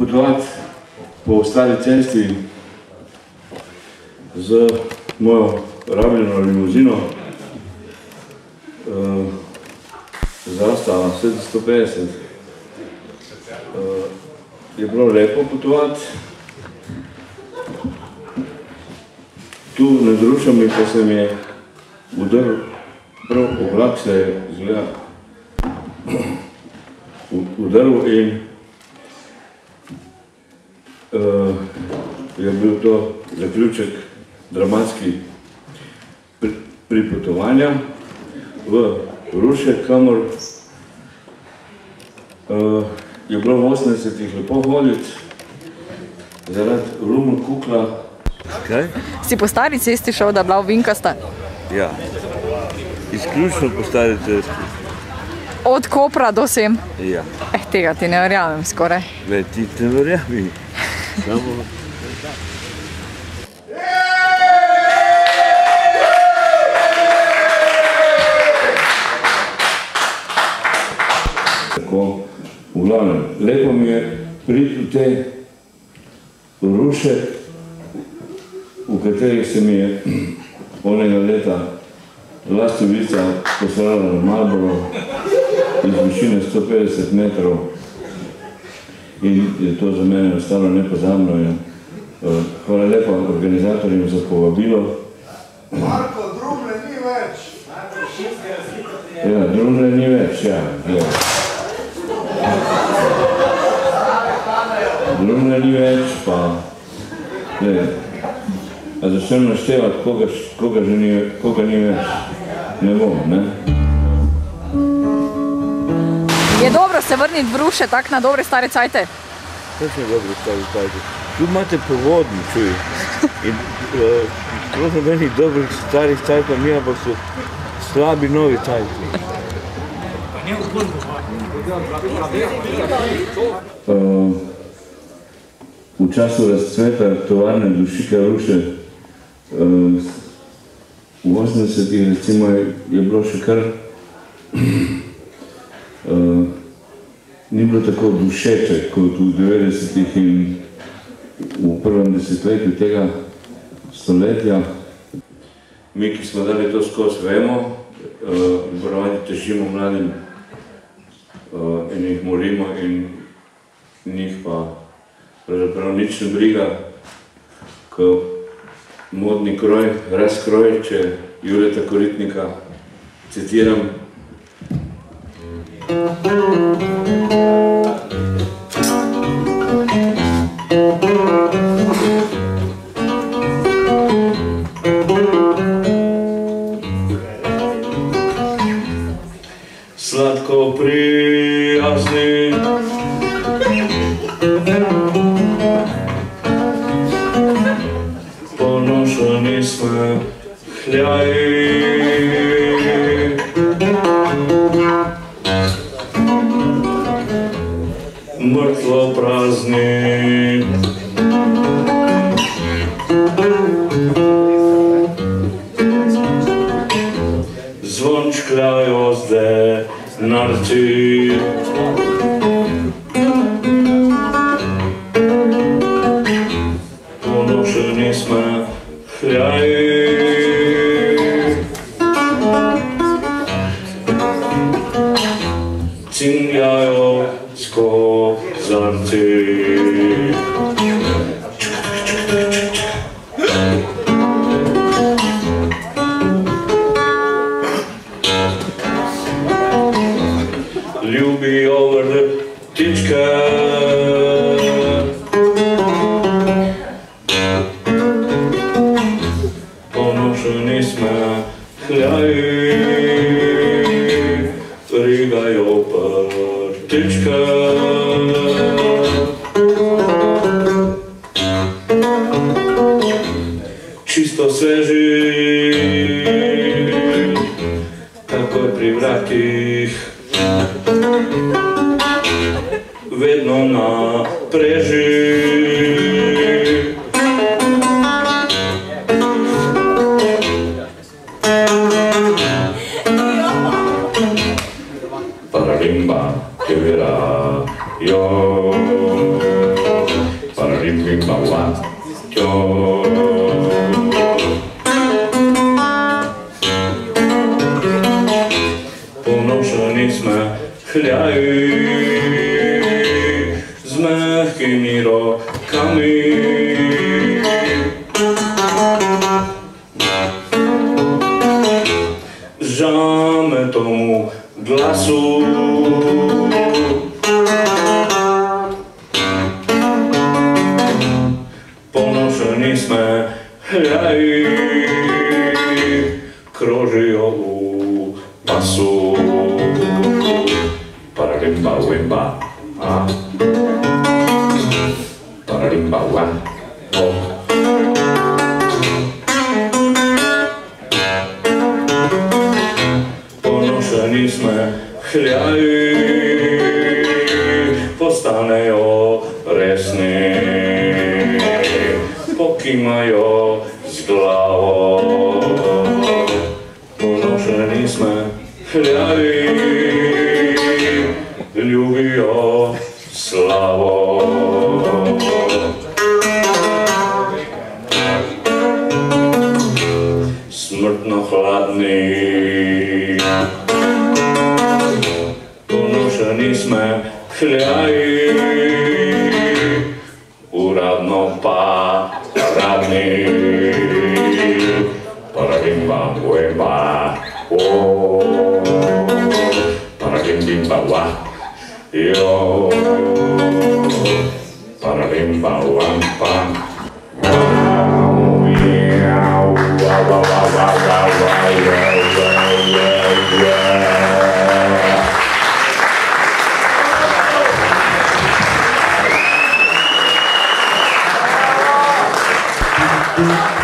potovati po stari cesti z mojo rabljeno limuzino Zastava 750. Je bilo lepo potovati. Tu nad Rušami pa se mi je udrl, prav oblak se je izgleda udrl in je bil to zaključek dramatski pripotovanja v Ruše, kamor je bilo v 80-ih lepo hoditi zaradi Rumor Kukla. Kaj? Si po stari cesti šel, da je bila ovinkasta? Ja, izključno po stari cesti. Od Kopra do sem? Ja. Tega ti ne verjamem skoraj. Ti te verjami. Samo... Tako, v glavnem, lepo mi je priti v te Ruše, v katerih se mi je onega leta lastovica poslala na Marlboro iz višine 150 metrov in je to za mene ostalo nepozabno. Hvala lepa organizatorjem za povabilo. Marko, Drumle ni več! Ja, Drumle ni več, ja. Drumle ni več, pa... A začnem naštevati, koga ni več. Ne bom, ne? Je dobro se vrniti v Ruše, tak na dobre stare cajte? Kakšne dobre stare cajte? Tu imate povodni, čuj. In pravno meni dobrih starih cajtov mi, ampak so slabi novi cajti. V času razcveta tovarne Dušika Ruše v 80-ih recimo je bilo še kar ni bilo tako dušeče kot v 90-ih in v prvem desetletju tega stoletja. Mi, ki smo dali to skozi, vemo, v težimo mladim in jih molimo in njih pa pravzaprav nič ne briga, ko modni kroj, razkroj, če Juleta Koritnika citiram. Sladko prijazni ponošeni smehljaji mrtvo prazni zvončkljajo zdenarci ponošeni smehljaji cingljajo skozarci. Ljubijo vrtičke, ponošeni smehljaji, rigajo vrtičke. Čisto sveži, takoj pri vratih, vedno na preži. Paralimba, que verá yo. bimba cho. Ponoszeni sme chliaji z mehkými rokami. Žáme tomu glasu. Ponošení sme hľají, krožio u pasu. Paralimba wimba, a paralimba wa, o. Ponošení sme hľají, postanejo resný. Pokýmajo s hlavou, ponošení sme hľaví, ľubio slavou. Smrtno chladný, ponošení sme hľaví, úradno paradný, paralimba weba, o, paralimba wa, yo, paralimba wampa, wow, wow, wow, wow, wow, wow.